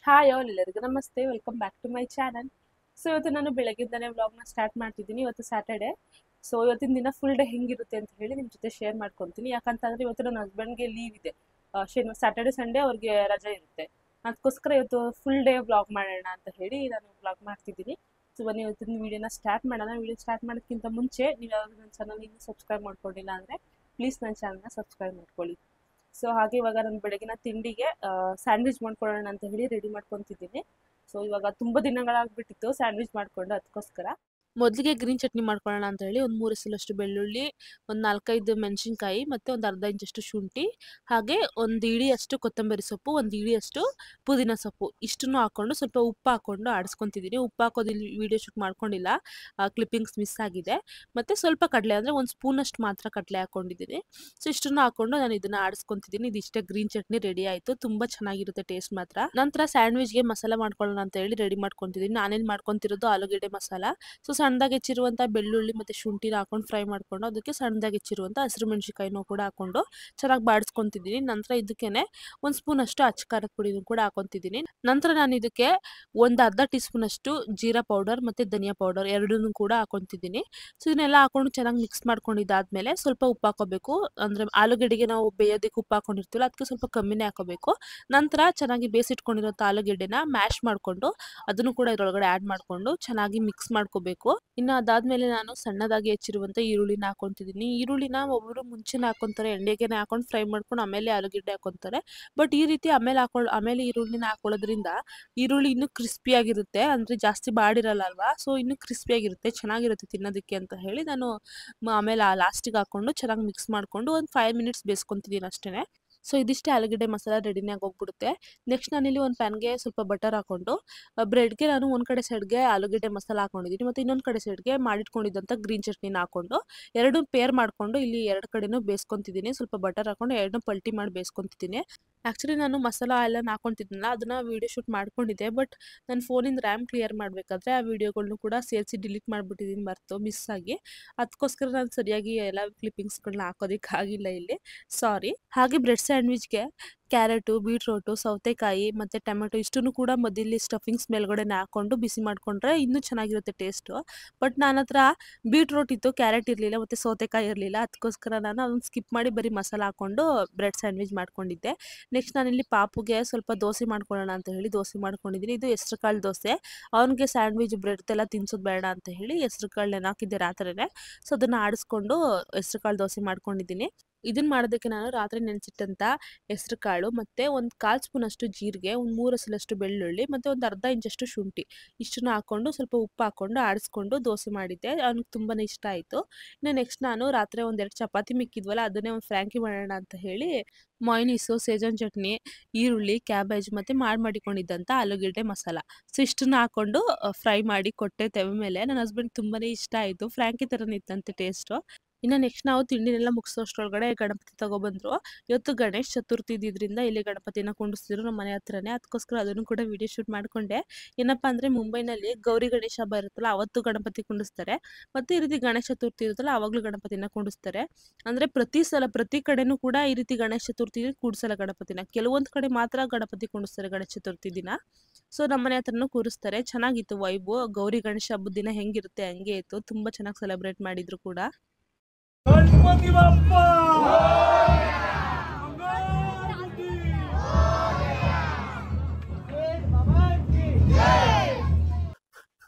Hi all ಎಲ್ಲರಿಗೂ ನಮಸ್ತೆ, welcome back to my channel. So ಇವತ್ತು ನಾನು ಬೆಳಗ್ಗಿಂದನೇ ವ್ಲಾಗ್ನ ಸ್ಟಾರ್ಟ್ ಮಾಡ್ತಿದ್ದೀನಿ. ಇವತ್ತು ಸ್ಯಾಟರ್ಡೆ. ಸೊ ಇವತ್ತಿನ ದಿನ ಫುಲ್ ಡೇ ಹೆಂಗಿರುತ್ತೆ ಅಂತ ಹೇಳಿ ನಿಮ್ಮ ಜೊತೆ ಶೇರ್ ಮಾಡ್ಕೊತೀನಿ. ಯಾಕಂತಂದರೆ ಇವತ್ತು ನನ್ನ ಹಸ್ಬೆಂಡ್ಗೆ ಲೀವ್ ಇದೆ. ಸ್ಯಾಟರ್ಡೆ ಸಂಡೇ ಅವ್ರಿಗೆ ರಜೆ ಇರುತ್ತೆ. ಅದಕ್ಕೋಸ್ಕರ ಇವತ್ತು ಫುಲ್ ಡೇ ವ್ಲಾಗ್ ಮಾಡೋಣ ಅಂತ ಹೇಳಿ ನಾನು ವ್ಲಾಗ್ ಮಾಡ್ತಿದ್ದೀನಿ. ಸೊ ಬನ್ನಿ ಇವತ್ತಿನ ವೀಡಿಯೋನ ಸ್ಟಾರ್ಟ್ ಮಾಡೋಣ. ವೀಡಿಯೋ ಸ್ಟಾರ್ಟ್ ಮಾಡೋಕ್ಕಿಂತ ಮುಂಚೆ ನೀವು ಯಾವಾಗ ನನ್ನ ಚಾನಲ್ ಇನ್ನೂ ಸಬ್ಸ್ಕ್ರೈಬ್ ಮಾಡ್ಕೊಂಡಿಲ್ಲ ಅಂದರೆ ಪ್ಲೀಸ್ ನನ್ನ ಚಾನಲ್ನ ಸಬ್ಸ್ಕ್ರೈಬ್ ಮಾಡ್ಕೊಳ್ಳಿ. ಸೊ ಹಾಗೆ ಇವಾಗ ನಾನು ಬೆಳಗಿನ ತಿಂಡಿಗೆ ಸ್ಯಾಂಡ್ವಿಚ್ ಮಾಡ್ಕೊಳ್ಳೋಣ ಅಂತ ಹೇಳಿ ರೆಡಿ ಮಾಡ್ಕೊತಿದ್ದೀನಿ. ಸೊ ಇವಾಗ ತುಂಬ ದಿನಗಳಾಗ್ಬಿಟ್ಟಿತ್ತು ಸ್ಯಾಂಡ್ವಿಚ್ ಮಾಡ್ಕೊಂಡು, ಅದಕ್ಕೋಸ್ಕರ ಮೊದಲಿಗೆ ಗ್ರೀನ್ ಚಟ್ನಿ ಮಾಡ್ಕೊಳ್ಳೋಣ ಅಂತ ಹೇಳಿ ಒಂದು 3 ಎಸಲಷ್ಟು ಬೆಳ್ಳುಳ್ಳಿ, ಒಂದು 4-5 ಮೆಣಸಿನ್ಕಾಯಿ ಮತ್ತು ಒಂದು ಅರ್ಧ ಇಂಚಷ್ಟು ಶುಂಠಿ, ಹಾಗೆ ಒಂದು ಇಡಿಯಷ್ಟು ಕೊತ್ತಂಬರಿ ಸೊಪ್ಪು, ಒಂದು ಇಡಿಯಷ್ಟು ಪುದೀನ ಸೊಪ್ಪು ಇಷ್ಟನ್ನು ಹಾಕ್ಕೊಂಡು ಸ್ವಲ್ಪ ಉಪ್ಪು ಹಾಕ್ಕೊಂಡು ಆಡಿಸ್ಕೊತಿದ್ದೀನಿ. ಉಪ್ಪು ಹಾಕೋದು ಇಲ್ಲಿ ವೀಡಿಯೋ ಶೂಟ್ ಮಾಡ್ಕೊಂಡಿಲ್ಲ, ಕ್ಲಿಪ್ಪಿಂಗ್ಸ್ ಮಿಸ್ ಆಗಿದೆ. ಮತ್ತು ಸ್ವಲ್ಪ ಕಡಲೆ ಅಂದರೆ ಒಂದು ಸ್ಪೂನಷ್ಟು ಮಾತ್ರ ಕಡಲೆ ಹಾಕ್ಕೊಂಡಿದ್ದೀನಿ. ಸೊ ಇಷ್ಟನ್ನು ಹಾಕ್ಕೊಂಡು ನಾನು ಇದನ್ನು ಆಡಿಸ್ಕೊತಿದ್ದೀನಿ. ಇದಿಷ್ಟೇ ಗ್ರೀನ್ ಚಟ್ನಿ ರೆಡಿ ಆಯಿತು. ತುಂಬ ಚೆನ್ನಾಗಿರುತ್ತೆ ಟೇಸ್ಟ್ ಮಾತ್ರ. ನಂತರ ಸ್ಯಾಂಡ್ವಿಚ್ಗೆ ಮಸಾಲ ಮಾಡ್ಕೊಳ್ಳೋಣ ಅಂತ ಹೇಳಿ ರೆಡಿ ಮಾಡ್ಕೊತಿದ್ದೀನಿ. ನಾನೇನು ಮಾಡ್ಕೊತಿರೋದು ಆಲೂಗೆಡ್ಡೆ ಮಸಾಲ. ಸೊ ಸಣ್ಣದಾಗಿ ಹೆಚ್ಚಿರುವಂಥ ಬೆಳ್ಳುಳ್ಳಿ ಮತ್ತು ಶುಂಠಿನ ಹಾಕೊಂಡು ಫ್ರೈ ಮಾಡ್ಕೊಂಡು ಅದಕ್ಕೆ ಸಣ್ಣದಾಗಿ ಹೆಚ್ಚಿರುವಂಥ ಹಸಿರು ಮೆಣಸಿನಕಾಯಿನೂ ಕೂಡ ಹಾಕೊಂಡು ಚೆನ್ನಾಗಿ ಬಾಡಿಸ್ಕೊತಿದ್ದೀನಿ. ನಂತರ ಇದಕ್ಕೇನೆ ಒಂದು ಸ್ಪೂನಷ್ಟು ಅಚ್ಚ ಖಾರದ ಪುಡಿನೂ ಕೂಡ ಹಾಕೊತಿದ್ದೀನಿ. ನಂತರ ನಾನು ಇದಕ್ಕೆ ಒಂದು ಅರ್ಧ ಟೀ ಸ್ಪೂನಷ್ಟು ಜೀರಾ ಪೌಡರ್ ಮತ್ತು ಧನಿಯಾ ಪೌಡರ್ ಎರಡನ್ನೂ ಕೂಡ ಹಾಕೊತಿದ್ದೀನಿ. ಸೊ ಇದನ್ನೆಲ್ಲ ಹಾಕೊಂಡು ಚೆನ್ನಾಗಿ ಮಿಕ್ಸ್ ಮಾಡ್ಕೊಂಡಿದ್ದಾದ್ಮೇಲೆ ಸ್ವಲ್ಪ ಉಪ್ಪು ಹಾಕೋಬೇಕು. ಅಂದರೆ ಆಲೂಗೆಡ್ಡೆಗೆ ನಾವು ಬೇಯೋದಕ್ಕೆ ಉಪ್ಪು ಹಾಕೊಂಡಿರ್ತೀವಲ್ಲ ಅದಕ್ಕೆ ಸ್ವಲ್ಪ ಕಮ್ಮಿನೇ ಹಾಕೋಬೇಕು. ನಂತರ ಚೆನ್ನಾಗಿ ಬೇಯಿಸಿಟ್ಕೊಂಡಿರೋಂಥ ಆಲೂಗೆಡ್ಡೆನ ಮ್ಯಾಶ್ ಮಾಡಿಕೊಂಡು ಅದನ್ನು ಕೂಡ ಇದರೊಳಗಡೆ ಆ್ಯಡ್ ಮಾಡಿಕೊಂಡು ಚೆನ್ನಾಗಿ ಮಿಕ್ಸ್ ಮಾಡ್ಕೋಬೇಕು. ಇನ್ನು ಅದಾದ್ಮೇಲೆ ನಾನು ಸಣ್ಣದಾಗಿ ಹೆಚ್ಚಿರುವಂಥ ಈರುಳ್ಳಿನ ಹಾಕೊತಿದ್ದೀನಿ. ಈರುಳ್ಳಿನ ಒಬ್ಬರು ಮುಂಚೆನೇ ಹಾಕೊತಾರೆ, ಎಣ್ಣೆಗೆನೆ ಹಾಕೊಂಡು ಫ್ರೈ ಮಾಡ್ಕೊಂಡು ಆಮೇಲೆ ಆಲೂಗೆಡ್ಡೆ ಹಾಕೊತಾರೆ. ಬಟ್ ಈ ರೀತಿ ಆಮೇಲೆ ಈರುಳ್ಳಿನ ಹಾಕೊಳ್ಳೋದ್ರಿಂದ ಈರುಳ್ಳಿ ಇನ್ನೂ ಕ್ರಿಸ್ಪಿಯಾಗಿರುತ್ತೆ, ಅಂದರೆ ಜಾಸ್ತಿ ಬಾಡಿರಲ್ಲ ಅಲ್ವಾ. ಸೊ ಇನ್ನೂ ಕ್ರಿಸ್ಪಿಯಾಗಿರುತ್ತೆ, ಚೆನ್ನಾಗಿರುತ್ತೆ ತಿನ್ನೋದಕ್ಕೆ ಅಂತ ಹೇಳಿ ನಾನು ಆಮೇಲೆ ಲಾಸ್ಟಿಗೆ ಹಾಕ್ಕೊಂಡು ಚೆನ್ನಾಗಿ ಮಿಕ್ಸ್ ಮಾಡಿಕೊಂಡು ಒಂದು 5 ಮಿನಿಟ್ಸ್ ಬೇಯಿಸ್ಕೊತಿದ್ದೀನಿ ಅಷ್ಟೇ. ಸೊ ಇದಿಷ್ಟೇ ಆಲೂಗೆಡ್ಡೆ ಮಸಾಲ ರೆಡಿನೇ ಆಗೋಗ್ಬಿಡುತ್ತೆ. ನೆಕ್ಸ್ಟ್ ನಾನಿಲ್ಲಿ ಒಂದು ಪ್ಯಾನ್ಗೆ ಸ್ವಲ್ಪ ಬಟರ್ ಹಾಕ್ಕೊಂಡು ಬ್ರೆಡ್ಗೆ ನಾನು ಒಂದು ಕಡೆ ಸೈಡ್ಗೆ ಆಲೂಗೆಡ್ಡೆ ಮಸಾಲ ಹಾಕೊಂಡಿದ್ದೀನಿ ಮತ್ತು ಇನ್ನೊಂದು ಕಡೆ ಸೈಡ್ಗೆ ಮಾಡಿಟ್ಕೊಂಡಿದ್ದಂಥ ಗ್ರೀನ್ ಚಟ್ನಿನ ಹಾಕ್ಕೊಂಡು ಎರಡು ಪೇರ್ ಮಾಡಿಕೊಂಡು ಇಲ್ಲಿ ಎರಡು ಕಡೆನೂ ಬೇಯಿಸ್ಕೊತಿದ್ದೀನಿ. ಸ್ವಲ್ಪ ಬಟರ್ ಹಾಕ್ಕೊಂಡು ಎರಡನ್ನೂ ಪಲ್ಟಿ ಮಾಡಿ ಬೇಯಿಸ್ಕೊತಿದ್ದೀನಿ. ಆ್ಯಕ್ಚುಲಿ ನಾನು ಮಸಾಲ ಎಲ್ಲ ಹಾಕೊತಿದ್ನಲ್ಲ ಅದನ್ನು ವೀಡಿಯೋ ಶೂಟ್ ಮಾಡ್ಕೊಂಡಿದ್ದೆ. ಬಟ್ ನನ್ನ ಫೋನಿಂದ ರ್ಯಾಮ್ ಕ್ಲಿಯರ್ ಮಾಡಬೇಕಾದ್ರೆ ಆ ವೀಡಿಯೋಗಳನ್ನೂ ಕೂಡ ಸೇರಿಸಿ ಡಿಲೀಟ್ ಮಾಡಿಬಿಟ್ಟಿದ್ದೀನಿ ಮರೆತು ಮಿಸ್ ಆಗಿ. ಅದಕ್ಕೋಸ್ಕರ ನಾನು ಸರಿಯಾಗಿ ಎಲ್ಲ ಕ್ಲಿಪ್ಪಿಂಗ್ಸ್ಗಳನ್ನ ಹಾಕೋದಕ್ಕಾಗಿಲ್ಲ ಇಲ್ಲಿ, ಸಾರಿ. ಹಾಗೆ ಬ್ರೆಡ್ ಸ್ಯಾಂಡ್ವಿಚ್ಗೆ ಕ್ಯಾರೆಟು, ಬೀಟ್ರೋಟು, ಸೌತೆಕಾಯಿ ಮತ್ತು ಟೊಮೆಟೊ ಇಷ್ಟನ್ನು ಕೂಡ ಮೊದಲು ಸ್ಟಫಿಂಗ್ಸ್ ಮೇಲ್ಗಡೆನೇ ಹಾಕ್ಕೊಂಡು ಬಿಸಿ ಮಾಡಿಕೊಂಡ್ರೆ ಇನ್ನೂ ಚೆನ್ನಾಗಿರುತ್ತೆ ಟೇಸ್ಟು. ಬಟ್ ನನ್ನ ಹತ್ರ ಬೀಟ್ರೋಟ್ ಇತ್ತು, ಕ್ಯಾರೆಟ್ ಇರಲಿಲ್ಲ ಮತ್ತು ಸೌತೆಕಾಯಿ ಇರಲಿಲ್ಲ. ಅದಕ್ಕೋಸ್ಕರ ನಾನು ಅದನ್ನು ಸ್ಕಿಪ್ ಮಾಡಿ ಬರೀ ಮಸಾಲ ಹಾಕ್ಕೊಂಡು ಬ್ರೆಡ್ ಸ್ಯಾಂಡ್ವಿಚ್ ಮಾಡ್ಕೊಂಡಿದ್ದೆ. ನೆಕ್ಸ್ಟ್ ನಾನಿಲ್ಲಿ ಪಾಪುಗೆ ಸ್ವಲ್ಪ ದೋಸೆ ಮಾಡ್ಕೊಳ್ಳೋಣ ಅಂತ ಹೇಳಿ ದೋಸೆ ಮಾಡ್ಕೊಂಡಿದ್ದೀನಿ. ಇದು ಹೆಸ್ರು ಕಾಳು ದೋಸೆ. ಅವನಿಗೆ ಸ್ಯಾಂಡ್ವಿಚ್ ಬ್ರೆಡ್ದೆಲ್ಲ ತಿನ್ಸೋದು ಬೇಡ ಅಂತ ಹೇಳಿ ಹೆಸ್ರು ಕಾಳು ನೆನೆಹಾಕಿದ್ದೆ ರಾತ್ರಿನೇ. ಸೊ ಅದನ್ನು ಆಡಿಸ್ಕೊಂಡು ಹೆಸ್ರು ಕಾಳು ದೋಸೆ ಮಾಡ್ಕೊಂಡಿದ್ದೀನಿ. ಇದನ್ನು ಮಾಡೋದಕ್ಕೆ ನಾನು ರಾತ್ರಿ ನೆನೆಸಿಟ್ಟಂಥ ಹೆಸ್ರು ಕಾಳು ಮತ್ತು ಒಂದು 1/4 ಸ್ಪೂನಷ್ಟು ಜೀರಿಗೆ, ಒಂದು 3 ಎಸಲಷ್ಟು ಬೆಳ್ಳುಳ್ಳಿ ಮತ್ತು ಒಂದು ಅರ್ಧ ಇಂಚಷ್ಟು ಶುಂಠಿ ಇಷ್ಟನ್ನು ಹಾಕ್ಕೊಂಡು ಸ್ವಲ್ಪ ಉಪ್ಪು ಹಾಕ್ಕೊಂಡು ಆಡಿಸ್ಕೊಂಡು ದೋಸೆ ಮಾಡಿದ್ದೆ. ಅವ್ನಿಗೆ ತುಂಬಾ ಇಷ್ಟ ಆಯಿತು. ಇನ್ನು ನೆಕ್ಸ್ಟ್ ನಾನು ರಾತ್ರಿ 2 ಚಪಾತಿ ಮಿಕ್ಕಿದ್ವಲ್ಲ ಅದನ್ನೇ ಒಂದು ಫ್ರ್ಯಾಂಕಿ ಮಾಡೋಣ ಅಂತ ಹೇಳಿ ಮಾಯೋನೀಸು, ಸೇಜನ್ ಚಟ್ನಿ, ಈರುಳ್ಳಿ, ಕ್ಯಾಬೇಜ್ ಮತ್ತು ಮಾಡಿಕೊಂಡಿದ್ದಂಥ ಆಲೂಗೆಡ್ಡೆ ಮಸಾಲ ಸೊ ಇಷ್ಟನ್ನು ಹಾಕ್ಕೊಂಡು ಫ್ರೈ ಮಾಡಿ ಕೊಟ್ಟೆ ತೆವೆ ಮೇಲೆ. ನನ್ನ ಹಸ್ಬೆಂಡ್ ತುಂಬಾ ಇಷ್ಟ ಆಯಿತು, ಫ್ರ್ಯಾಂಕಿ ಥರನೇ ಇತ್ತಂತೆ ಟೇಸ್ಟು. ಇನ್ನು ನೆಕ್ಸ್ಟ್ ನಾವು ತಿಂಡಿನೆಲ್ಲ ಮುಗಿಸೋಷ್ಟ್ರೊಳಗಡೆ ಗಣಪತಿ ತಗೊಬಂದರು. ಇವತ್ತು ಗಣೇಶ ಚತುರ್ಥಿ ಇದ್ದಿದ್ದರಿಂದ ಇಲ್ಲಿ ಗಣಪತಿನ ಕುಂಡಿಸ್ತಿದ್ರು ನಮ್ಮ ಮನೆ ಹತ್ರನೇ. ಅದಕ್ಕೋಸ್ಕರ ಅದನ್ನು ಕೂಡ ವಿಡಿಯೋ ಶೂಟ್ ಮಾಡಿಕೊಂಡೆ. ಏನಪ್ಪ ಅಂದರೆ ಮುಂಬೈನಲ್ಲಿ ಗೌರಿ ಗಣೇಶ ಹಬ್ಬ ಇರುತ್ತಲ್ಲ ಅವತ್ತು ಗಣಪತಿ ಕುಂಡಿಸ್ತಾರೆ, ಮತ್ತು ಈ ರೀತಿ ಗಣೇಶ ಚತುರ್ಥಿ ಇರುತ್ತಲ್ಲ ಆವಾಗಲೂ ಗಣಪತಿನ ಕುಂಡಿಸ್ತಾರೆ. ಅಂದರೆ ಪ್ರತಿ ಕಡೆನೂ ಕೂಡ ಈ ರೀತಿ ಗಣೇಶ ಚತುರ್ಥಿ ಕೂಡಿಸಲ್ಲ ಗಣಪತಿನ, ಕೆಲವೊಂದು ಕಡೆ ಮಾತ್ರ ಗಣಪತಿ ಕುಂಡಿಸ್ತಾರೆ ಗಣೇಶ ಚತುರ್ಥಿ ದಿನ. ಸೊ ನಮ್ಮ ಮನೆ ಹತ್ರನೂ ಕೂರಿಸ್ತಾರೆ. ಚೆನ್ನಾಗಿತ್ತು ವೈಬು. ಗೌರಿ ಗಣೇಶ ಹಬ್ಬದ ದಿನ ಹೆಂಗಿರುತ್ತೆ ಹಂಗೆ ಇತ್ತು, ತುಂಬ ಚೆನ್ನಾಗಿ ಸೆಲೆಬ್ರೇಟ್ ಮಾಡಿದ್ರು ಕೂಡ. गणपति बाप्पा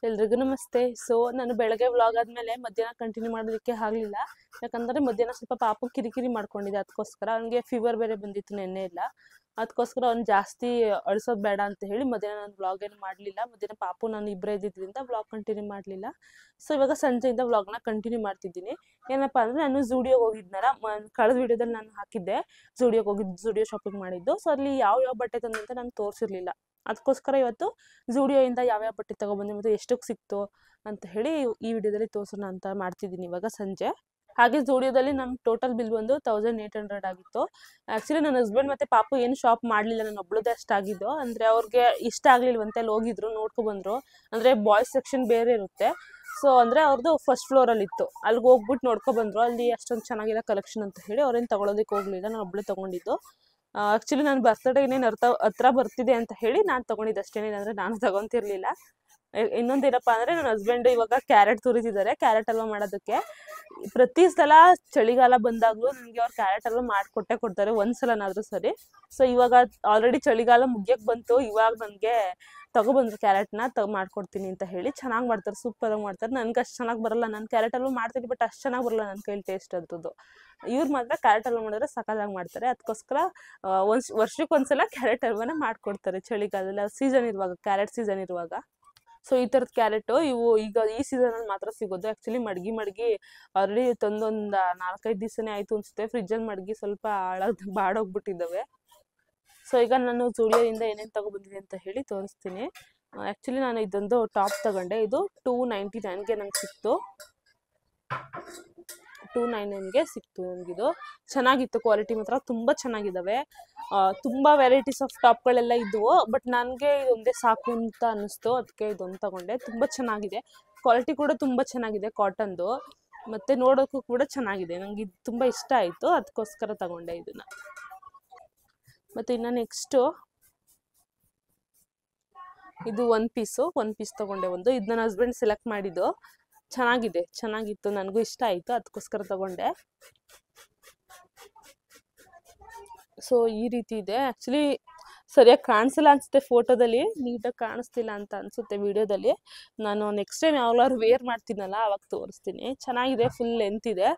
ಎಲ್ರಿಗೂ ನಮಸ್ತೆ. ಸೊ ನಾನು ಬೆಳಗ್ಗೆ ವ್ಲಾಗ್ ಆದಮೇಲೆ ಮಧ್ಯಾಹ್ನ ಕಂಟಿನ್ಯೂ ಮಾಡೋದಕ್ಕೆ ಆಗಲಿಲ್ಲ. ಯಾಕಂದರೆ ಮಧ್ಯಾಹ್ನ ಸ್ವಲ್ಪ ಪಾಪು ಕಿರಿಕಿರಿ ಮಾಡ್ಕೊಂಡಿದ್ದೆ. ಅದಕ್ಕೋಸ್ಕರ ಅವನಿಗೆ ಫೀವರ್ ಬೇರೆ ಬಂದಿತ್ತು ನೆನ್ನೆ ಎಲ್ಲ. ಅದಕ್ಕೋಸ್ಕರ ಅವ್ನು ಜಾಸ್ತಿ ಅಳಿಸೋದು ಬೇಡ ಅಂತ ಹೇಳಿ ಮಧ್ಯಾಹ್ನ ನಾನು ವ್ಲಾಗ್ ಏನು ಮಾಡಲಿಲ್ಲ. ಮಧ್ಯಾಹ್ನ ಪಾಪು ನಾನು ಇಬ್ಬರೇ ಇದ್ದಿದ್ದರಿಂದ ವ್ಲಾಗ್ ಕಂಟಿನ್ಯೂ ಮಾಡಲಿಲ್ಲ. ಸೊ ಇವಾಗ ಸಂಜೆಯಿಂದ ವ್ಲಾಗ್ನ ಕಂಟಿನ್ಯೂ ಮಾಡ್ತಿದ್ದೀನಿ. ಏನಪ್ಪ ಅಂದರೆ ನಾನು ಝೂಡಿಯೋಗೆ ಹೋಗಿದ್ನಲ್ಲ, ಕಳೆದ ವೀಡಿಯೋದಲ್ಲಿ ನಾನು ಹಾಕಿದ್ದೆ ಝೂಡಿಯೋಗೆ ಹೋಗಿದ್ದು, ಝೂಡಿಯೋ ಶಾಪಿಂಗ್ ಮಾಡಿದ್ದು. ಸೊ ಅಲ್ಲಿ ಯಾವ ಬಟ್ಟೆ ತಂದೆ ಅಂತ ನಾನು ತೋರಿಸಿರ್ಲಿಲ್ಲ. ಅದಕ್ಕೋಸ್ಕರ ಇವತ್ತು ಝೂಡಿಯೋಯಿಂದ ಯಾವ್ಯಾವ ಬಟ್ಟೆ ತೊಗೊಬಂದೆ ಮತ್ತು ಎಷ್ಟಕ್ಕೆ ಸಿಕ್ತು ಅಂತ ಹೇಳಿ ಈ ವಿಡಿಯೋದಲ್ಲಿ ತೋರಿಸೋಣ ಅಂತ ಮಾಡ್ತಿದ್ದೀನಿ ಇವಾಗ ಸಂಜೆ. ಹಾಗೆ ಝೂಡಿಯೋದಲ್ಲಿ ನಮ್ಮ ಟೋಟಲ್ ಬಿಲ್ ಬಂದು 1800 ಆಗಿತ್ತು. ಆ್ಯಕ್ಚುಲಿ ನನ್ನ ಹಸ್ಬೆಂಡ್ ಮತ್ತು ಪಾಪು ಏನು ಶಾಪ್ ಮಾಡಲಿಲ್ಲ, ನಾನು ಒಬ್ಳದೇ ಅಷ್ಟಾಗಿದ್ದು. ಅಂದರೆ ಅವ್ರಿಗೆ ಇಷ್ಟ ಆಗಲಿಲ್ವಂತೆ, ಅಲ್ಲಿ ಹೋಗಿದ್ರು ನೋಡ್ಕೊಬಂದರು. ಅಂದರೆ ಬಾಯ್ಸ್ ಸೆಕ್ಷನ್ ಬೇರೆ ಇರುತ್ತೆ. ಸೊ ಅಂದರೆ ಅವ್ರದ್ದು ಫಸ್ಟ್ ಫ್ಲೋರಲ್ಲಿತ್ತು, ಅಲ್ಲಿಗೆ ಹೋಗ್ಬಿಟ್ಟು ನೋಡ್ಕೊಬಂದರು. ಅಲ್ಲಿ ಅಷ್ಟೊಂದು ಚೆನ್ನಾಗಿಲ್ಲ ಕಲೆಕ್ಷನ್ ಅಂತ ಹೇಳಿ ಅವ್ರೇನು ತೊಗೊಳೋದಕ್ಕೆ ಹೋಗಲಿಲ್ಲ, ನಾನು ಒಬ್ಬಳೇ ತೊಗೊಂಡಿದ್ದು. ಆ್ಯಕ್ಚುಲಿ ನನ್ನ ಬರ್ತ್ಡೇ ಇನ್ನೇನು ಹತ್ರ ಬರ್ತಿದೆ ಅಂತ ಹೇಳಿ ನಾನು ತೊಗೊಂಡಿದ್ದು ಅಷ್ಟೇನೆ, ಅಂದರೆ ನಾನು ತೊಗೊತಿರ್ಲಿಲ್ಲ. ಇನ್ನೊಂದೇನಪ್ಪ ಅಂದರೆ ನನ್ನ ಹಸ್ಬೆಂಡ್ ಇವಾಗ ಕ್ಯಾರೆಟ್ ತುರಿತಿದ್ದಾರೆ ಕ್ಯಾರೆಟ್ ಹಲ್ವಾ ಮಾಡೋದಕ್ಕೆ. ಪ್ರತಿ ಸಲ ಚಳಿಗಾಲ ಬಂದಾಗಲೂ ನನಗೆ ಅವ್ರು ಕ್ಯಾರೆಟ್ ಹಲ್ವಾ ಮಾಡಿಕೊಟ್ಟೆ ಕೊಡ್ತಾರೆ, ಒಂದ್ಸಲನಾದರೂ ಸರಿ. ಸೊ ಇವಾಗ ಆಲ್ರೆಡಿ ಚಳಿಗಾಲ ಮುಗಿಯಕ್ಕೆ ಬಂತು, ಇವಾಗ ನನಗೆ ತಗೊಬಂದ್ರು ಕ್ಯಾರೆಟ್ನ ಮಾಡ್ಕೊಡ್ತೀನಿ ಅಂತ ಹೇಳಿ. ಚೆನ್ನಾಗಿ ಮಾಡ್ತಾರೆ, ಸೂಪರಾಗಿ ಮಾಡ್ತಾರೆ. ನನಗೆ ಅಷ್ಟು ಚೆನ್ನಾಗಿ ಬರಲ್ಲ, ನಾನು ಕ್ಯಾರೆಟ್ ಹಲ್ವಾ ಮಾಡ್ತೀನಿ ಬಟ್ ಅಷ್ಟು ಚೆನ್ನಾಗಿ ಬರಲ್ಲ ನನ್ನ ಕೈಲಿ ಟೇಸ್ಟ್ ಅದ್ರದ್ದು. ಇವ್ರು ಮಾತ್ರ ಕ್ಯಾರೆಟ್ ಹಲ್ವಾ ಮಾಡಿದ್ರೆ ಸಖತ್ತಾಗಿ ಮಾಡ್ತಾರೆ. ಅದಕ್ಕೋಸ್ಕರ ವರ್ಷಕ್ಕೊಂದ್ಸಲ ಕ್ಯಾರೆಟ್ ಹಲ್ವಾನ ಮಾಡಿಕೊಡ್ತಾರೆ ಚಳಿಗಾಲದಲ್ಲಿ, ಸೀಸನ್ ಇರುವಾಗ, ಕ್ಯಾರೆಟ್ ಸೀಸನ್ ಇರುವಾಗ. ಸೊ ಈ ಥರದ ಕ್ಯಾರೆಟು ಇವು ಈಗ ಈ ಸೀಸನಲ್ಲಿ ಮಾತ್ರ ಸಿಗೋದು. ಆ್ಯಕ್ಚುಲಿ ಮಡಗಿ ಆಲ್ರೆಡಿ ತಂದೊಂದು 4-5 ದಿವಸನೇ ಆಯಿತು ಅನಿಸುತ್ತೆ. ಫ್ರಿಜ್ಜಲ್ಲಿ ಮಡಗಿ ಸ್ವಲ್ಪ ಬಾಡೋಗ್ಬಿಟ್ಟಿದ್ದಾವೆ. ಸೊ ಈಗ ನಾನು ಜೂಡಿಯೋದಿಂದ ಏನೇನು ತೊಗೊಬಂದಿದೆ ಅಂತ ಹೇಳಿ ತೋರಿಸ್ತೀನಿ. ಆ್ಯಕ್ಚುಲಿ ನಾನು ಇದೊಂದು ಟಾಪ್ ತಗೊಂಡೆ, ಇದು 299ಗೆ ನಂಗೆ ಸಿಕ್ತು. 299ಗೆ ಸಿಕ್ತು ನನಗಿದು. ಚೆನ್ನಾಗಿತ್ತು, ಕ್ವಾಲಿಟಿ ಮಾತ್ರ ತುಂಬ ಚೆನ್ನಾಗಿದ್ದಾವೆ. ತುಂಬ ವೆರೈಟೀಸ್ ಆಫ್ ಟಾಪ್ಗಳೆಲ್ಲ ಇದ್ದವು, ಬಟ್ ನನಗೆ ಇದೊಂದೇ ಸಾಕು ಅಂತ ಅನ್ನಿಸ್ತು, ಅದಕ್ಕೆ ಇದೊಂದು ತಗೊಂಡೆ. ತುಂಬ ಚೆನ್ನಾಗಿದೆ, ಕ್ವಾಲಿಟಿ ಕೂಡ ತುಂಬ ಚೆನ್ನಾಗಿದೆ, ಕಾಟನ್ದು, ಮತ್ತು ನೋಡೋಕ್ಕೂ ಕೂಡ ಚೆನ್ನಾಗಿದೆ. ನನಗೆ ಇದು ತುಂಬ ಇಷ್ಟ ಆಯಿತು, ಅದಕ್ಕೋಸ್ಕರ ತಗೊಂಡೆ ಇದನ್ನು. ಮತ್ತು ಇನ್ನು ನೆಕ್ಸ್ಟು ಇದು ಒನ್ ಪೀಸ್ ತಗೊಂಡೆ ಒಂದು. ಇದು ನನ್ನ ಹಸ್ಬೆಂಡ್ ಸೆಲೆಕ್ಟ್ ಮಾಡಿದ್ದು, ಚೆನ್ನಾಗಿತ್ತು, ನನಗೂ ಇಷ್ಟ ಆಯಿತು, ಅದಕ್ಕೋಸ್ಕರ ತಗೊಂಡೆ. ಸೊ ಈ ರೀತಿ ಇದೆ. ಆ್ಯಕ್ಚುಲಿ ಸರಿಯಾಗಿ ಕಾಣಿಸಲ್ಲ ಅನಿಸುತ್ತೆ ಫೋಟೋದಲ್ಲಿ, ನೀಟಾಗಿ ಕಾಣಿಸ್ತಿಲ್ಲ ಅಂತ ಅನಿಸುತ್ತೆ ವಿಡಿಯೋದಲ್ಲಿ. ನಾನು ನೆಕ್ಸ್ಟ್ ಟೈಮ್ ಯಾವಾಗಲಾದ್ರು ವೇರ್ ಮಾಡ್ತೀನಲ್ಲ ಆವಾಗ ತೋರಿಸ್ತೀನಿ. ಚೆನ್ನಾಗಿದೆ, ಫುಲ್ ಲೆಂತ್ ಇದೆ,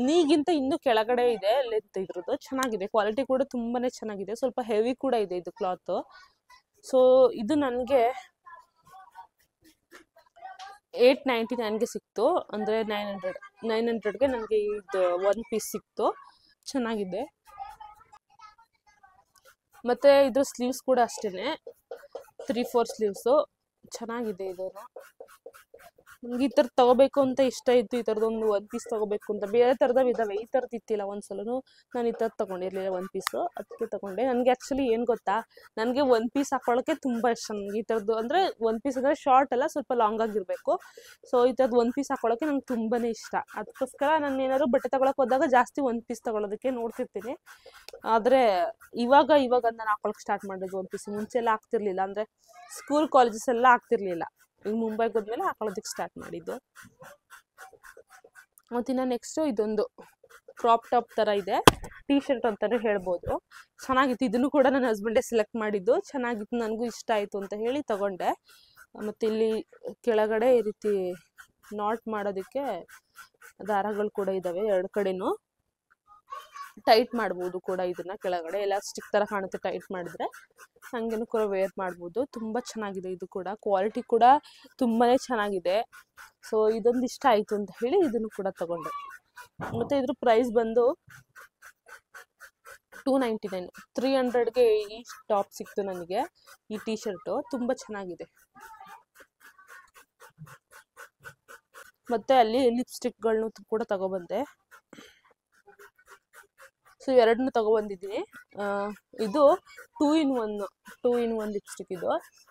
ನೀಗಿಂತ ಇನ್ನೂ ಕೆಳಗಡೆ ಇದೆ ಲೆಂತ್ ಇದ್ರದ್ದು. ಚೆನ್ನಾಗಿದೆ, ಕ್ವಾಲಿಟಿ ಕೂಡ ತುಂಬಾ ಚೆನ್ನಾಗಿದೆ, ಸ್ವಲ್ಪ ಹೆವಿ ಕೂಡ ಇದೆ ಇದು ಕ್ಲಾತು. ಸೊ ಇದು ನನಗೆ 899ಗೆ ಸಿಕ್ತು, ಅಂದರೆ 900ಗೆ ನನಗೆ ಇದು ಒನ್ ಪೀಸ್ ಸಿಕ್ತು. ಚೆನ್ನಾಗಿದೆ. ಮತ್ತು ಇದು ಸ್ಲೀವ್ಸ್ ಕೂಡ ಅಷ್ಟೇ, 3-4 ಸ್ಲೀವ್ಸು, ಚೆನ್ನಾಗಿದೆ. ಇದನ್ನು ನನಗೆ ಈ ಥರದ್ದು ತೊಗೋಬೇಕು ಅಂತ ಇಷ್ಟ ಇತ್ತು, ಈ ಥರದೊಂದು ಒನ್ ಪೀಸ್ ತೊಗೋಬೇಕು ಅಂತ. ಬೇರೆ ಥರದವು ಇದ್ದಾವೆ, ಈ ಥರದ್ದು ಇತ್ತಿಲ್ಲ ಒಂದ್ಸಲೂ. ನಾನು ಈ ಥರದ್ದು ತೊಗೊಂಡಿರಲಿಲ್ಲ ಒನ್ ಪೀಸು, ಅದಕ್ಕೆ ತೊಗೊಂಡೆ. ನನಗೆ ಆ್ಯಕ್ಚುಲಿ ಏನು ಗೊತ್ತಾ, ನನಗೆ ಒನ್ ಪೀಸ್ ಹಾಕೊಳ್ಳೋಕ್ಕೆ ತುಂಬ ಇಷ್ಟ. ನನಗೆ ಈ ಥರದ್ದು ಅಂದರೆ ಒನ್ ಪೀಸ್ ಅಂದರೆ ಶಾರ್ಟ್ ಅಲ್ಲ, ಸ್ವಲ್ಪ ಲಾಂಗ್ ಆಗಿರಬೇಕು. ಸೊ ಈ ಥರದ್ದು ಒನ್ ಪೀಸ್ ಹಾಕೊಳ್ಳೋಕ್ಕೆ ನಂಗೆ ತುಂಬಾ ಇಷ್ಟ. ಅದಕ್ಕೋಸ್ಕರ ನಾನು ಏನಾದ್ರು ಬಟ್ಟೆ ತೊಗೊಳಕ್ಕೆ ಹೋದಾಗ ಜಾಸ್ತಿ ಒನ್ ಪೀಸ್ ತೊಗೊಳೋದಕ್ಕೆ ನೋಡ್ತಿರ್ತೀನಿ. ಆದರೆ ಇವಾಗ ನಾನು ಹಾಕೊಳ್ಳೋಕೆ ಸ್ಟಾರ್ಟ್ ಮಾಡೋದು ಒನ್ ಪೀಸ್. ಮುಂಚೆ ಎಲ್ಲ ಆಗ್ತಿರ್ಲಿಲ್ಲ, ಅಂದರೆ ಸ್ಕೂಲ್ ಕಾಲೇಜಸ್ ಎಲ್ಲ ಆಗ್ತಿರ್ಲಿಲ್ಲ. ಈಗ ಮುಂಬೈಗೆ ಹೋದ್ಮೇಲೆ ಹಾಕೊಳ್ಳೋದಕ್ಕೆ ಸ್ಟಾರ್ಟ್ ಮಾಡಿದ್ದು. ಮತ್ತಿನ್ನು ನೆಕ್ಸ್ಟು ಇದೊಂದು ಕ್ರಾಪ್ ಟಾಪ್ ಥರ ಇದೆ, ಟೀ ಶರ್ಟ್ ಅಂತಲೇ ಹೇಳ್ಬೋದು. ಚೆನ್ನಾಗಿತ್ತು, ಇದನ್ನು ಕೂಡ ನನ್ನ ಹಸ್ಬೆಂಡೇ ಸೆಲೆಕ್ಟ್ ಮಾಡಿದ್ದು. ಚೆನ್ನಾಗಿತ್ತು, ನನಗೂ ಇಷ್ಟ ಆಯಿತು ಅಂತ ಹೇಳಿ ತಗೊಂಡೆ. ಮತ್ತು ಇಲ್ಲಿ ಕೆಳಗಡೆ ಈ ರೀತಿ ನಾಟ್ ಮಾಡೋದಕ್ಕೆ ದಾರಗಳು ಕೂಡ ಇದ್ದಾವೆ, ಎರಡು ಕಡೆನೂ ಟೈಟ್ ಮಾಡ್ಬೋದು ಕೂಡ. ಇದನ್ನು ಕೆಳಗಡೆ ಎಲಾಸ್ಟಿಕ್ ಥರ ಕಾಣುತ್ತೆ, ಟೈಟ್ ಮಾಡಿದ್ರೆ ಹಾಗೇನೂ ಕೂಡ ವೇರ್ ಮಾಡ್ಬೋದು. ತುಂಬ ಚೆನ್ನಾಗಿದೆ, ಇದು ಕೂಡ ಕ್ವಾಲಿಟಿ ಕೂಡ ತುಂಬಾ ಚೆನ್ನಾಗಿದೆ. ಸೊ ಇದೊಂದು ಇಷ್ಟ ಆಯಿತು ಅಂತ ಹೇಳಿ ಇದನ್ನು ಕೂಡ ತಗೊಂಡೆ. ಮತ್ತು ಇದ್ರ ಪ್ರೈಸ್ ಬಂದು 299, 300ಗೆ ಈ ಟಾಪ್ ಸಿಕ್ತು ನನಗೆ, ಈ ಟೀ ಶರ್ಟು ತುಂಬ ಚೆನ್ನಾಗಿದೆ. ಮತ್ತು ಅಲ್ಲಿ ಲಿಪ್ಸ್ಟಿಕ್ಗಳನ್ನೂ ಕೂಡ ತಗೊಬಂದೆ. ಸೊ ಎರಡನ್ನೂ ತಗೊಬಂದಿದ್ದೀನಿ. ಇದು 2 in 1 ಲಿಪ್ಸ್ಟಿಕ್. ಇದು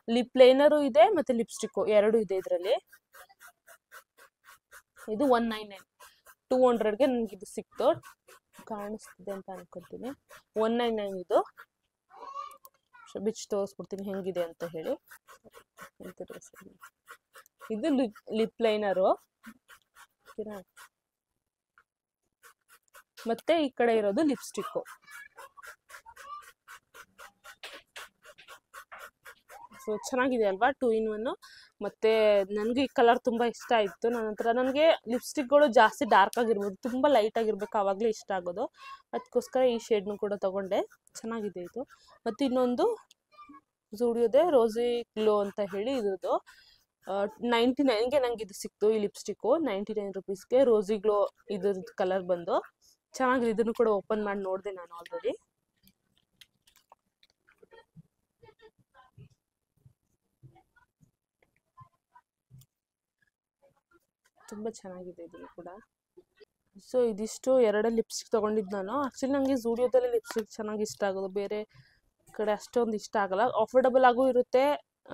ಲಿಪ್ ಲೈನರು ಇದೆ ಮತ್ತು ಲಿಪ್ಸ್ಟಿಕ್ಕು ಎರಡು ಇದೆ ಇದರಲ್ಲಿ. ಇದು 199, 200ಗೆ ನನಗೆ ಇದು ಸಿಕ್ತು. ಕಾಣಿಸ್ತಿದೆ ಅಂತ ಅನ್ಕೊತೀನಿ. 199 ಇದು. ಬಿಚ್ಚಿ ತೋರಿಸ್ಬಿಡ್ತೀನಿ ಹೆಂಗಿದೆ ಅಂತ ಹೇಳಿ. ಇದು ಲಿಪ್ ಲೈನರು, ಮತ್ತೆ ಈ ಕಡೆ ಇರೋದು ಲಿಪ್ಸ್ಟಿಕ್ಕು. ಸೊ ಚೆನ್ನಾಗಿದೆ ಅಲ್ವಾ, 2 in 1. ಮತ್ತು ನನಗೆ ಈ ಕಲರ್ ತುಂಬ ಇಷ್ಟ ಆಯಿತು. ನನಗೆ ಲಿಪ್ಸ್ಟಿಕ್ಗಳು ಜಾಸ್ತಿ ಡಾರ್ಕ್ ಆಗಿರ್ಬೋದು, ತುಂಬ ಲೈಟ್ ಆಗಿರ್ಬೇಕು, ಆವಾಗಲೇ ಇಷ್ಟ ಆಗೋದು. ಅದಕ್ಕೋಸ್ಕರ ಈ ಶೇಡ್ನು ಕೂಡ ತಗೊಂಡೆ, ಚೆನ್ನಾಗಿದೆ ಇದು. ಮತ್ತು ಇನ್ನೊಂದು ಜೂಡಿಯೋದೆ ರೋಸಿ ಗ್ಲೋ ಅಂತ ಹೇಳಿ ಇದ್ರದ್ದು 99ಗೆ ನಂಗೆ ಇದು ಸಿಕ್ತು, ಈ ಲಿಪ್ಸ್ಟಿಕ್ಕು 99 ರೂಪೀಸ್ಗೆ. ರೋಸಿ ಗ್ಲೋ ಇದ್ರದ್ದು ಕಲರ್ ಬಂದು ಚೆನ್ನಾಗಿದೆ. ಇದನ್ನು ಕೂಡ ಓಪನ್ ಮಾಡಿ ನೋಡಿದೆ ನಾನು ಆಲ್ರೆಡಿ. ತುಂಬ ಚೆನ್ನಾಗಿದೆ ಇದನ್ನು ಕೂಡ. ಸೊ ಇದಿಷ್ಟು ಎರಡೇ ಲಿಪ್ಸ್ಟಿಕ್ ತೊಗೊಂಡಿದ್ದು ನಾನು. ಆ್ಯಕ್ಚುಲಿ ನನಗೆ ಜೂಡಿಯೋದಲ್ಲಿ ಲಿಪ್ಸ್ಟಿಕ್ ಚೆನ್ನಾಗಿ ಇಷ್ಟ ಆಗೋದು, ಬೇರೆ ಕಡೆ ಅಷ್ಟೊಂದು ಇಷ್ಟ ಆಗಲ್ಲ. ಅಫೋರ್ಡಬಲ್ ಆಗೂ ಇರುತ್ತೆ,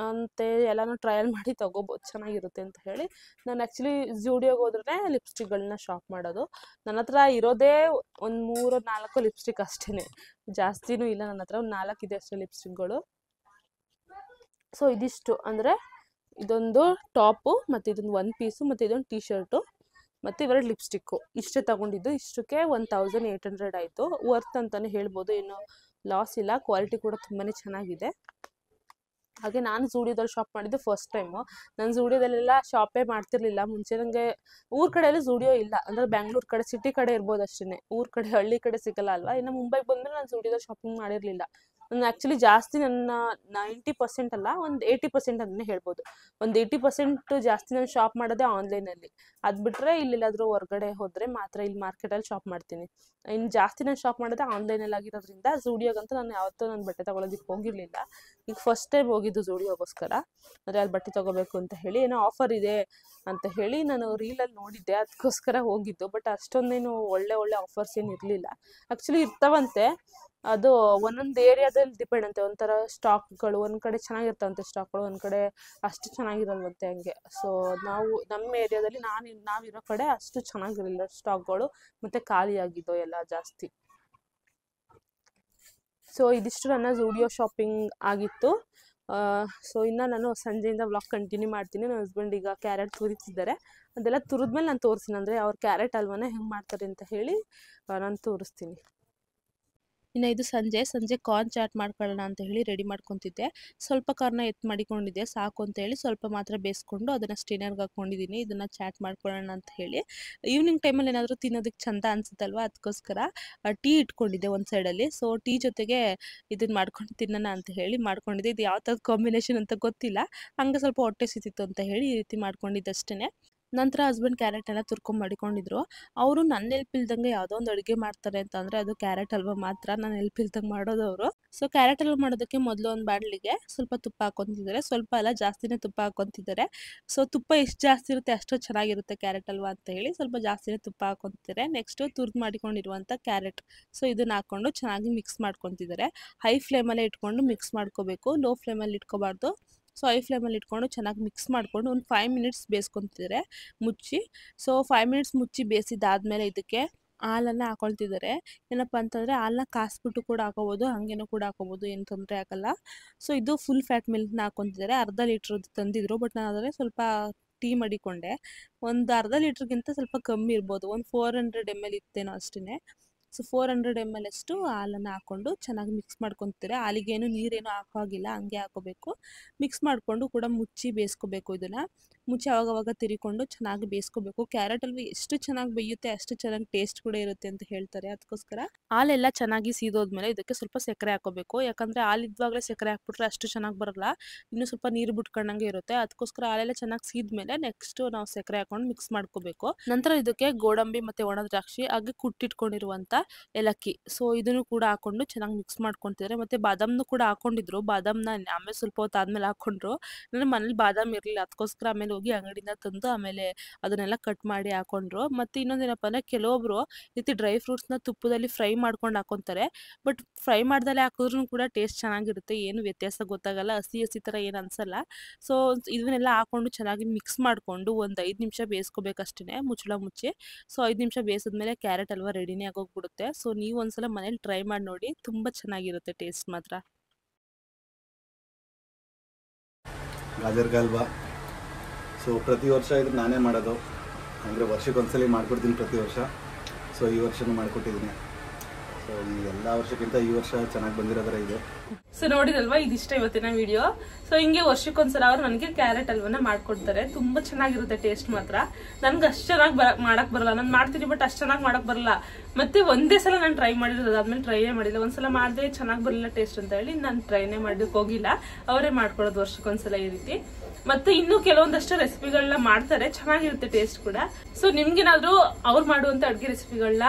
ಅಂತೆ ಎಲ್ಲನೂ ಟ್ರಯಲ್ ಮಾಡಿ ತೊಗೋಬೋದು, ಚೆನ್ನಾಗಿರುತ್ತೆ ಅಂತ ಹೇಳಿ ನಾನು ಆ್ಯಕ್ಚುಲಿ ಝೂಡಿಯೋಗೆ ಹೋದ್ರೆ ಲಿಪ್ಸ್ಟಿಕ್ಗಳನ್ನ ಶಾಪ್ ಮಾಡೋದು. ನನ್ನ ಹತ್ರ ಇರೋದೇ ಒಂದು 3-4 ಲಿಪ್ಸ್ಟಿಕ್ ಅಷ್ಟೇ, ಜಾಸ್ತಿನೂ ಇಲ್ಲ. ನನ್ನ ಹತ್ರ ಒಂದು 4 ಇದೆ ಅಷ್ಟೇ ಲಿಪ್ಸ್ಟಿಕ್ಗಳು. ಸೊ ಇದಿಷ್ಟು ಅಂದರೆ ಇದೊಂದು ಟಾಪು ಮತ್ತು ಇದೊಂದು 1 ಪೀಸು ಮತ್ತು ಇದೊಂದು ಟೀ ಶರ್ಟು ಮತ್ತು ಇವೆರಡು ಲಿಪ್ಸ್ಟಿಕ್ಕು ಇಷ್ಟೇ ತೊಗೊಂಡಿದ್ದು. ಇಷ್ಟಕ್ಕೆ 1800 ಆಯಿತು. ವರ್ತ್ ಅಂತಲೇ ಹೇಳ್ಬೋದು, ಏನು ಲಾಸ್ ಇಲ್ಲ. ಕ್ವಾಲಿಟಿ ಕೂಡ ತುಂಬಾ ಚೆನ್ನಾಗಿದೆ. ಹಾಗೆ ನಾನು ಝೂಡಿಯೋದಲ್ಲಿ ಶಾಪ್ ಮಾಡಿದ್ದು ಫಸ್ಟ್ ಟೈಮು. ನಾನು ಝೂಡಿಯೋದಲ್ಲೆಲ್ಲ ಶಾಪೇ ಮಾಡ್ತಿರ್ಲಿಲ್ಲ ಮುಂಚೆ. ನನಗೆ ಊರ ಕಡೆಯಲ್ಲೂ ಝೂಡಿಯೋ ಇಲ್ಲ, ಅಂದರೆ ಬ್ಯಾಂಗ್ಳೂರು ಕಡೆ ಸಿಟಿ ಕಡೆ ಇರ್ಬೋದು ಅಷ್ಟೇ, ಊರ ಕಡೆ ಹಳ್ಳಿ ಕಡೆ ಸಿಗಲ್ಲ ಅಲ್ವಾ. ಇನ್ನು ಮುಂಬೈಗೆ ಬಂದಮೇಲೆ ನಾನು ಝೂಡಿಯೋದಲ್ಲಿ ಶಾಪಿಂಗ್ ಮಾಡಿರಲಿಲ್ಲ. ನಾನು ಆ್ಯಕ್ಚುಲಿ ಜಾಸ್ತಿ ನನ್ನ 90% ಅಲ್ಲ, ಒಂದು 80% ಅಂತಲೇ ಹೇಳ್ಬೋದು. ಒಂದು 80% ಜಾಸ್ತಿ ನಾನು ಶಾಪ್ ಮಾಡೋದೇ ಆನ್ಲೈನಲ್ಲಿ. ಅದು ಬಿಟ್ಟರೆ ಇಲ್ಲೆಲ್ಲಾದರೂ ಹೊರಗಡೆ ಹೋದರೆ ಮಾತ್ರ ಇಲ್ಲಿ ಮಾರ್ಕೆಟಲ್ಲಿ ಶಾಪ್ ಮಾಡ್ತೀನಿ. ಇನ್ನು ಜಾಸ್ತಿ ನಾನು ಶಾಪ್ ಮಾಡೋದೇ ಆನ್ಲೈನಲ್ಲಿ ಆಗಿರೋದ್ರಿಂದ ಝೂಡಿಯೋಗಂತೂ ನಾನು ಯಾವತ್ತೂ ನಾನು ಬಟ್ಟೆ ತೊಗೊಳೋದಕ್ಕೆ ಹೋಗಿರಲಿಲ್ಲ. ಈಗ ಫಸ್ಟ್ ಟೈಮ್ ಹೋಗಿದ್ದು ಝೂಡಿಯೋಗೋಸ್ಕರ, ಅಂದರೆ ಅಲ್ಲಿ ಬಟ್ಟೆ ತೊಗೋಬೇಕು ಅಂತ ಹೇಳಿ. ಏನೋ ಆಫರ್ ಇದೆ ಅಂತ ಹೇಳಿ ನಾನು ರೀಲಲ್ಲಿ ನೋಡಿದ್ದೆ, ಅದಕ್ಕೋಸ್ಕರ ಹೋಗಿದ್ದು. ಬಟ್ ಅಷ್ಟೊಂದೇನು ಒಳ್ಳೆ ಆಫರ್ಸ್ ಏನು ಇರಲಿಲ್ಲ. ಆ್ಯಕ್ಚುಲಿ ಇರ್ತಾವಂತೆ, ಅದು ಒಂದೊಂದು ಏರಿಯಾದಲ್ಲಿ ಡಿಪೆಂಡ್ ಅಂತೆ. ಒಂಥರ ಸ್ಟಾಕ್ಗಳು ಒಂದು ಕಡೆ ಚೆನ್ನಾಗಿರ್ತಾವಂತೆ ಸ್ಟಾಕ್ಗಳು, ಒಂದು ಕಡೆ ಅಷ್ಟು ಚೆನ್ನಾಗಿರಲ್ವಂತೆ ಹಂಗೆ. ಸೊ ನಮ್ಮ ಏರಿಯಾದಲ್ಲಿ ನಾವಿರೋ ಕಡೆ ಅಷ್ಟು ಚೆನ್ನಾಗಿರಲಿಲ್ಲ ಸ್ಟಾಕ್ಗಳು, ಮತ್ತು ಖಾಲಿಯಾಗಿದ್ದೋ ಎಲ್ಲ ಜಾಸ್ತಿ. ಸೊ ಇದಿಷ್ಟು ನನ್ನ ಝೂಡಿಯೋ ಶಾಪಿಂಗ್ ಆಗಿತ್ತು. ಸೊ ಇನ್ನು ನಾನು ಸಂಜೆಯಿಂದ ವ್ಲಾಗ್ ಕಂಟಿನ್ಯೂ ಮಾಡ್ತೀನಿ. ನನ್ನ ಹಸ್ಬೆಂಡ್ ಈಗ ಕ್ಯಾರೆಟ್ ತುರಿತಿದ್ದಾರೆ, ಅದೆಲ್ಲ ತುರಿದ್ಮೇಲೆ ನಾನು ತೋರಿಸ್ತೀನಿ, ಅಂದರೆ ಅವ್ರು ಕ್ಯಾರೆಟ್ ಹಲ್ವಾನ ಹೆಂಗೆ ಮಾಡ್ತಾರೆ ಅಂತ ಹೇಳಿ ನಾನು ತೋರಿಸ್ತೀನಿ. ಇನ್ನು ಇದು ಸಂಜೆ ಕಾರ್ನ್ ಚಾಟ್ ಮಾಡ್ಕೊಳ್ಳೋಣ ಅಂತ ಹೇಳಿ ರೆಡಿ ಮಾಡ್ಕೊತಿದ್ದೆ. ಸ್ವಲ್ಪ ಕಾರ್ನ ಮಾಡಿಕೊಂಡಿದ್ದೆ, ಸಾಕು ಅಂತ ಹೇಳಿ ಸ್ವಲ್ಪ ಮಾತ್ರ ಬೇಯಿಸ್ಕೊಂಡು ಅದನ್ನು ಸ್ಟೇನರ್ಗೆ ಹಾಕ್ಕೊಂಡಿದ್ದೀನಿ. ಇದನ್ನು ಚಾಟ್ ಮಾಡ್ಕೊಳ್ಳೋಣ ಅಂತ ಹೇಳಿ. ಈವ್ನಿಂಗ್ ಟೈಮಲ್ಲಿ ಏನಾದರೂ ತಿನ್ನೋದಕ್ಕೆ ಚಂದ ಅನ್ಸುತ್ತಲ್ವ, ಅದಕ್ಕೋಸ್ಕರ ಟೀ ಇಟ್ಕೊಂಡಿದ್ದೆ ಒಂದು ಸೈಡಲ್ಲಿ. ಸೊ ಟೀ ಜೊತೆಗೆ ಇದನ್ನು ಮಾಡ್ಕೊಂಡು ತಿನ್ನೋಣ ಅಂತ ಹೇಳಿ ಮಾಡ್ಕೊಂಡಿದ್ದೆ. ಇದು ಯಾವ ಥರದ ಕಾಂಬಿನೇಷನ್ ಅಂತ ಗೊತ್ತಿಲ್ಲ, ಹಂಗೆ ಸ್ವಲ್ಪ ಹೊಟ್ಟೆ ಸಿತಿತ್ತು ಅಂತ ಹೇಳಿ ಈ ರೀತಿ ಮಾಡ್ಕೊಂಡಿದ್ದಷ್ಟೇ. ನಂತರ ಹಸ್ಬೆಂಡ್ ಕ್ಯಾರೆಟ್ ಎಲ್ಲ ತುರ್ಕೊಂಡು ಮಾಡಿಕೊಂಡಿದ್ರು. ಅವರು ನನ್ನ ಹೆಲ್ಪ್ ಇಲ್ದಂಗೆ ಯಾವುದೋ ಒಂದು ಅಡುಗೆ ಮಾಡ್ತಾರೆ ಅಂತಂದರೆ ಅದು ಕ್ಯಾರೆಟ್ ಹಲ್ವಾ ಮಾತ್ರ ನಾನು ಹೆಲ್ಪ್ ಇಲ್ದಂಗೆ ಮಾಡೋದು ಅವರು. ಸೊ ಕ್ಯಾರೆಟ್ ಹಲ್ವಾ ಮಾಡೋದಕ್ಕೆ ಮೊದಲು ಒಂದು ಬಾಣಲಿಗೆ ಸ್ವಲ್ಪ ತುಪ್ಪ ಹಾಕ್ಕೊತಿದ್ದಾರೆ. ಸ್ವಲ್ಪ ಎಲ್ಲ ಜಾಸ್ತಿನೇ ತುಪ್ಪ ಹಾಕ್ಕೊತಿದ್ದಾರೆ. ಸೊ ತುಪ್ಪ ಎಷ್ಟು ಜಾಸ್ತಿ ಇರುತ್ತೆ ಅಷ್ಟು ಚೆನ್ನಾಗಿರುತ್ತೆ ಕ್ಯಾರೆಟ್ ಹಲ್ವಾ ಅಂತ ಹೇಳಿ ಸ್ವಲ್ಪ ಜಾಸ್ತಿನೇ ತುಪ್ಪ ಹಾಕ್ಕೊತಿದ್ದಾರೆ. ನೆಕ್ಸ್ಟು ತುರ್ದು ಮಾಡಿಕೊಂಡಿರುವಂಥ ಕ್ಯಾರೆಟ್, ಸೊ ಇದನ್ನು ಹಾಕ್ಕೊಂಡು ಚೆನ್ನಾಗಿ ಮಿಕ್ಸ್ ಮಾಡ್ಕೊತಿದ್ದಾರೆ. ಹೈ ಫ್ಲೇಮಲ್ಲೇ ಇಟ್ಕೊಂಡು ಮಿಕ್ಸ್ ಮಾಡ್ಕೋಬೇಕು, ಲೋ ಫ್ಲೇಮಲ್ಲಿ ಇಟ್ಕೋಬಾರ್ದು. ಸೊ ಹೈ ಫ್ಲೇಮಲ್ಲಿ ಇಟ್ಕೊಂಡು ಚೆನ್ನಾಗಿ ಮಿಕ್ಸ್ ಮಾಡಿಕೊಂಡು ಒಂದು 5 ಮಿನಿಟ್ಸ್ ಬೇಯಿಸ್ಕೊತಿದ್ದಾರೆ ಮುಚ್ಚಿ. ಸೊ 5 ಮಿನಿಟ್ಸ್ ಮುಚ್ಚಿ ಬೇಯಿಸಿದಾದ್ಮೇಲೆ ಇದಕ್ಕೆ ಹಾಲನ್ನು ಹಾಕೊಳ್ತಿದ್ದಾರೆ. ಏನಪ್ಪ ಅಂತಂದರೆ ಹಾಲನ್ನ ಕಾಸ್ಬಿಟ್ಟು ಕೂಡ ಹಾಕೋಬೋದು, ಹಾಗೇನೂ ಕೂಡ ಹಾಕೋಬೋದು, ಏನು ತೊಂದರೆ ಆಗಲ್ಲ. ಸೊ ಇದು ಫುಲ್ ಫ್ಯಾಟ್ ಮಿಲ್ಕ್ನ ಹಾಕೊತಿದ್ದಾರೆ. ಅರ್ಧ ಲೀಟ್ರದ್ದು ತಂದಿದ್ರು, ಬಟ್ ನಾನು ಆದರೆ ಸ್ವಲ್ಪ ಟೀ ಮಾಡಿಕೊಂಡೆ. ಒಂದು ಅರ್ಧ ಲೀಟ್ರಿಗಿಂತ ಸ್ವಲ್ಪ ಕಮ್ಮಿ ಇರ್ಬೋದು, ಒಂದು 400 ml ಇತ್ತೇನೋ ಅಷ್ಟೇ. ಸೊ 400 ml ಅಷ್ಟು ಹಾಲನ್ನು ಹಾಕ್ಕೊಂಡು ಚೆನ್ನಾಗಿ ಮಿಕ್ಸ್ ಮಾಡ್ಕೊತಾರೆ. ಹಾಲಿಗೇನು ನೀರೇನು ಹಾಕೋಗಿಲ್ಲ, ಹಂಗೆ ಹಾಕೋಬೇಕು. ಮಿಕ್ಸ್ ಮಾಡಿಕೊಂಡು ಕೂಡ ಮುಚ್ಚಿ ಬೇಯಿಸ್ಕೋಬೇಕು. ಇದನ್ನು ಮುಚ್ಚಿ ಆವಾಗವಾಗ ತಿರಿಕೊಂಡು ಚೆನ್ನಾಗಿ ಬೇಯಿಸ್ಕೋಬೇಕು. ಕ್ಯಾರೆಟ್ ಹಲ್ವಾ ಎಷ್ಟು ಚೆನ್ನಾಗಿ ಬೇಯುತ್ತೆ ಅಷ್ಟು ಚೆನ್ನಾಗಿ ಟೇಸ್ಟ್ ಕೂಡ ಇರುತ್ತೆ ಅಂತ ಹೇಳ್ತಾರೆ. ಅದಕ್ಕೋಸ್ಕರ ಹಾಲೆಲ್ಲ ಚೆನ್ನಾಗಿ ಸೀದೋದ್ಮೇಲೆ ಇದಕ್ಕೆ ಸ್ವಲ್ಪ ಸಕ್ಕರೆ ಹಾಕೋಬೇಕು. ಯಾಕಂದರೆ ಹಾಲಿದ್ವಾಗಲೇ ಸಕ್ಕರೆ ಹಾಕ್ಬಿಟ್ರೆ ಅಷ್ಟು ಚೆನ್ನಾಗಿ ಬರಲ್ಲ, ಇನ್ನೂ ಸ್ವಲ್ಪ ನೀರು ಬಿಟ್ಕೊಂಡಂಗೆ ಇರುತ್ತೆ. ಅದಕ್ಕೋಸ್ಕರ ಹಾಲೆಲ್ಲ ಚೆನ್ನಾಗಿ ಸೀದ್ಮೇಲೆ ನೆಕ್ಸ್ಟು ನಾವು ಸಕ್ಕರೆ ಹಾಕೊಂಡು ಮಿಕ್ಸ್ ಮಾಡ್ಕೋಬೇಕು. ನಂತರ ಇದಕ್ಕೆ ಗೋಡಂಬಿ ಮತ್ತು ಒಣ ದ್ರಾಕ್ಷಿ ಹಾಗೆ ಕುಟ್ಟಿಟ್ಕೊಂಡಿರುವಂಥ ಏಲಕ್ಕಿ, ಸೊ ಇದನ್ನು ಕೂಡ ಹಾಕೊಂಡು ಚೆನ್ನಾಗಿ ಮಿಕ್ಸ್ ಮಾಡ್ಕೊತಿದ್ದಾರೆ. ಮತ್ತು ಬಾದಾಮ್ನು ಕೂಡ ಹಾಕೊಂಡಿದ್ರು. ಬಾದಾಮ್ನ ಆಮೇಲೆ ಸ್ವಲ್ಪ ಹೊತ್ತು ಆದಮೇಲೆ ಹಾಕ್ಕೊಂಡ್ರು. ನನ್ನ ಮನೇಲಿ ಬಾದಾಮ್ ಇರಲಿಲ್ಲ, ಅದಕ್ಕೋಸ್ಕರ ಆಮೇಲೆ ಹೋಗಿ ಅಂಗಡಿಯಿಂದ ತಂದು ಆಮೇಲೆ ಅದನ್ನೆಲ್ಲ ಕಟ್ ಮಾಡಿ ಹಾಕೊಂಡ್ರು. ಮತ್ತು ಇನ್ನೊಂದೇನಪ್ಪ ಅಂದರೆ ಕೆಲವೊಬ್ರು ಈ ರೀತಿ ಡ್ರೈ ಫ್ರೂಟ್ಸ್ನ ತುಪ್ಪದಲ್ಲಿ ಫ್ರೈ ಮಾಡ್ಕೊಂಡು ಹಾಕೊತಾರೆ. ಬಟ್ ಫ್ರೈ ಮಾಡ್ದಲ್ಲೇ ಹಾಕಿದ್ರೂ ಕೂಡ ಟೇಸ್ಟ್ ಚೆನ್ನಾಗಿರುತ್ತೆ, ಏನು ವ್ಯತ್ಯಾಸ ಗೊತ್ತಾಗಲ್ಲ, ಹಸಿ ಥರ ಏನು ಅನಿಸಲ್ಲ. ಸೊ ಇದನ್ನೆಲ್ಲ ಹಾಕೊಂಡು ಚೆನ್ನಾಗಿ ಮಿಕ್ಸ್ ಮಾಡಿಕೊಂಡು ಒಂದು 5 ನಿಮಿಷ ಬೇಯಿಸ್ಕೋಬೇಕಷ್ಟೇ ಮುಚ್ಚಳ ಮುಚ್ಚಿ. ಸೊ 5 ನಿಮಿಷ ಬೇಯಿಸಿದ್ಮೇಲೆ ಕ್ಯಾರೆಟ್ ಹಲ್ವಾ ರೆಡಿನೇ ಆಗೋಗ್ಬಿಡುತ್ತೆ. ಸೊ ನೀವು ಒಂದ್ಸಲ ಮನೇಲಿ ಟ್ರೈ ಮಾಡಿ ನೋಡಿ, ತುಂಬ ಚೆನ್ನಾಗಿರುತ್ತೆ ಟೇಸ್ಟ್ ಮಾತ್ರ. ಗಾಜರ್ ಹಲ್ವಾ ಸೊ ಪ್ರತಿ ವರ್ಷ ಇದು ನಾನೇ ಮಾಡೋದು, ಅಂದರೆ ವರ್ಷಕ್ಕೊಂದ್ಸಲಿ ಮಾಡ್ಕೊಡ್ತೀನಿ ಪ್ರತಿ ವರ್ಷ. ಸೊ ಈ ವರ್ಷನೂ ಮಾಡಿಕೊಟ್ಟಿದ್ದೀನಿ. ಸೊ ಈ ಎಲ್ಲ ವರ್ಷಕ್ಕಿಂತ ಈ ವರ್ಷ ಚೆನ್ನಾಗಿ ಬಂದಿರೋದರ ಇದೆ. ಸೊ ನೋಡಿದಲ್ವಾ, ಇದಿಷ್ಟ ಇವತ್ತಿನ ವಿಡಿಯೋ. ಸೊ ಹಿಂಗೆ ವರ್ಷಕ್ಕೊಂದ್ಸಲ ಅವ್ರು ನನಗೆ ಕ್ಯಾರೆಟ್ ಹಲ್ವಾನ ಮಾಡ್ಕೊಡ್ತಾರೆ. ತುಂಬಾ ಚೆನ್ನಾಗಿರುತ್ತೆ ಟೇಸ್ಟ್ ಮಾತ್ರ. ನನ್ಗೆ ಅಷ್ಟು ಚೆನ್ನಾಗಿ ಮಾಡಕ್ ಬರಲ್ಲ, ನಾನು ಮಾಡ್ತೀನಿ ಬಟ್ ಅಷ್ಟು ಚೆನ್ನಾಗಿ ಮಾಡಕ್ ಬರಲ್ಲ. ಮತ್ತೆ ಒಂದೇ ಸಲ ನಾನು ಟ್ರೈ ಮಾಡಿರೋದು, ಅದಾದ್ಮೇಲೆ ಟ್ರೈನೇ ಮಾಡಿಲ್ಲ. ಒಂದ್ಸಲ ಮಾಡಿದ್ರೆ ಚೆನ್ನಾಗಿ ಬರಲಿಲ್ಲ ಟೇಸ್ಟ್ ಅಂತ ಹೇಳಿ ನಾನು ಟ್ರೈನೇ ಮಾಡೋದಕ್ಕೆ ಹೋಗಿಲ್ಲ. ಅವರೇ ಮಾಡ್ಕೊಡೋದು ವರ್ಷಕ್ಕೊಂದ್ಸಲ ಈ ರೀತಿ. ಮತ್ತೆ ಇನ್ನೂ ಕೆಲವೊಂದಷ್ಟು ರೆಸಿಪಿಗಳನ್ನ ಮಾಡ್ತಾರೆ, ಚೆನ್ನಾಗಿರುತ್ತೆ ಟೇಸ್ಟ್ ಕೂಡ. ಸೊ ನಿಮ್ಗೇನಾದ್ರೂ ಅವ್ರು ಮಾಡುವಂತ ಅಡ್ಗೆ ರೆಸಿಪಿಗಳನ್ನ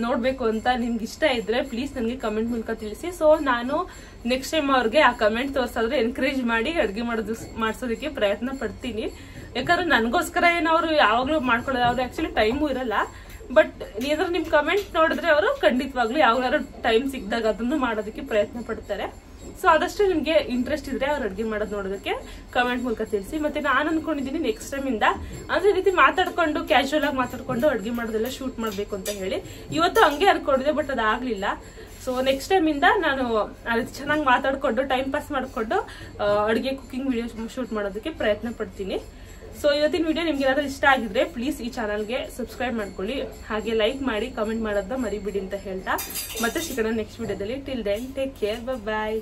ನೋಡ್ಬೇಕು ಅಂತ ನಿಮ್ಗೆ ಇಷ್ಟ ಇದ್ರೆ ಪ್ಲೀಸ್ ನನಗೆ ಕಮೆಂಟ್ ಮೂಲಕ ತಿಳಿಸಿ. ಸೊ ನಾನು ನೆಕ್ಸ್ಟ್ ಟೈಮ್ ಅವ್ರಿಗೆ ಆ ಕಮೆಂಟ್ ತೋರ್ಸಾದ್ರೆ ಎನ್ಕರೇಜ್ ಮಾಡಿ ಅಡ್ಗೆ ಮಾಡ್ಸೋದಕ್ಕೆ ಪ್ರಯತ್ನ ಪಡ್ತೀನಿ. ಯಾಕಂದ್ರೆ ನನಗೋಸ್ಕರ ಏನವ್ರು ಯಾವಾಗ್ಲೂ ಮಾಡ್ಕೊಳ್ಳೋದು, ಅವ್ರು ಆಕ್ಚುಲಿ ಟೈಮು ಇರಲ್ಲ. ಬಟ್ ಏನಾದ್ರು ನಿಮ್ ಕಮೆಂಟ್ ನೋಡಿದ್ರೆ ಅವರು ಖಂಡಿತವಾಗ್ಲೂ ಯಾವಾಗಾದ್ರು ಟೈಮ್ ಸಿಕ್ಕಿದಾಗ ಅದನ್ನು ಮಾಡೋದಕ್ಕೆ ಪ್ರಯತ್ನ ಪಡ್ತಾರೆ. ಸೊ ಆದಷ್ಟು ನಿಮ್ಗೆ ಇಂಟ್ರೆಸ್ಟ್ ಇದ್ರೆ ಅವ್ರು ಅಡ್ಗೆ ಮಾಡೋದು ನೋಡೋದಕ್ಕೆ ಕಮೆಂಟ್ ಮೂಲಕ ತಿಳಿಸಿ. ಮತ್ತೆ ನಾನು ಅನ್ಕೊಂಡಿದ್ದೀನಿ ನೆಕ್ಸ್ಟ್ ಟೈಮ್ ಇಂದ ಅಂದ್ರೆ ಈ ರೀತಿ ಮಾತಾಡ್ಕೊಂಡು ಕ್ಯಾಶುವಲ್ ಆಗಿ ಮಾತಾಡ್ಕೊಂಡು ಅಡ್ಗೆ ಮಾಡೋದೆಲ್ಲ ಶೂಟ್ ಮಾಡ್ಬೇಕು ಅಂತ ಹೇಳಿ. ಇವತ್ತು ಹಂಗೆ ಅನ್ಕೊಂಡಿದ್ದೆ, ಬಟ್ ಅದಾಗ್ಲಿಲ್ಲ. ಸೊ ನೆಕ್ಸ್ಟ್ ಟೈಮ್ ಇಂದ ನಾನು ಚೆನ್ನಾಗಿ ಮಾತಾಡ್ಕೊಂಡು ಟೈಮ್ ಪಾಸ್ ಮಾಡ್ಕೊಂಡು ಅಡುಗೆ ಕುಕಿಂಗ್ ವಿಡಿಯೋ ಶೂಟ್ ಮಾಡೋದಕ್ಕೆ ಪ್ರಯತ್ನ ಪಡ್ತೀನಿ. ಸೊ ಇವತ್ತಿನ ವಿಡಿಯೋ ನಿಮ್ಗೆ ಏನಾದ್ರೂ ಇಷ್ಟ ಆಗಿದ್ರೆ ಪ್ಲೀಸ್ ಈ ಚಾನಲ್ಗೆ ಸಬ್ಸ್ಕ್ರೈಬ್ ಮಾಡ್ಕೊಳ್ಳಿ, ಹಾಗೆ ಲೈಕ್ ಮಾಡಿ ಕಮೆಂಟ್ ಮಾಡೋದನ್ನ ಮರಿಬಿಡಿ ಅಂತ ಹೇಳ್ತಾ ಮತ್ತೆ ಸಿಗೋಣ ನೆಕ್ಸ್ಟ್ ವಿಡಿಯೋದಲ್ಲಿ. ಟಿಲ್ ದೆನ್ ಟೇಕ್ ಕೇರ್, ಬಾಯ್.